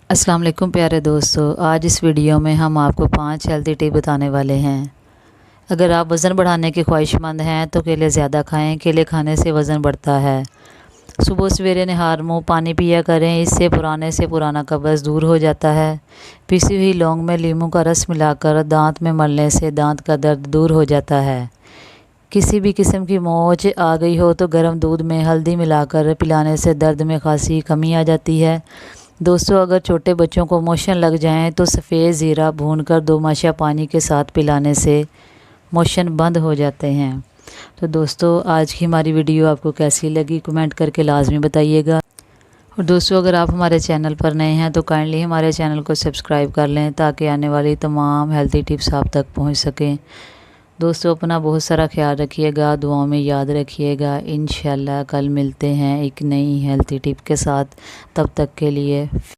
अस्सलाम वालेकुम प्यारे दोस्तों, आज इस वीडियो में हम आपको 5 हेल्दी टिप बताने वाले हैं। अगर आप वज़न बढ़ाने के ख्वाहिशमंद हैं तो केले ज़्यादा खाएं। केले खाने से वज़न बढ़ता है। सुबह सवेरे निहार मुँह पानी पिया करें, इससे पुराने से पुराना कब्ज़ दूर हो जाता है। पिसी हुई लौंग में नींबू का रस मिलाकर दांत में मलने से दांत का दर्द दूर हो जाता है। किसी भी किस्म की मोच आ गई हो तो गर्म दूध में हल्दी मिलाकर पिलाने से दर्द में खासी कमी आ जाती है। दोस्तों, अगर छोटे बच्चों को मोशन लग जाएं तो सफ़ेद ज़ीरा भूनकर 2 माशा पानी के साथ पिलाने से मोशन बंद हो जाते हैं। तो दोस्तों, आज की हमारी वीडियो आपको कैसी लगी कमेंट करके लाजमी बताइएगा। और दोस्तों, अगर आप हमारे चैनल पर नए हैं तो काइंडली हमारे चैनल को सब्सक्राइब कर लें ताकि आने वाली तमाम हेल्दी टिप्स आप तक पहुंच सकें। दोस्तों, अपना बहुत सारा ख्याल रखिएगा, दुआओं में याद रखिएगा। इंशाल्लाह कल मिलते हैं एक नई हेल्दी टिप के साथ। तब तक के लिए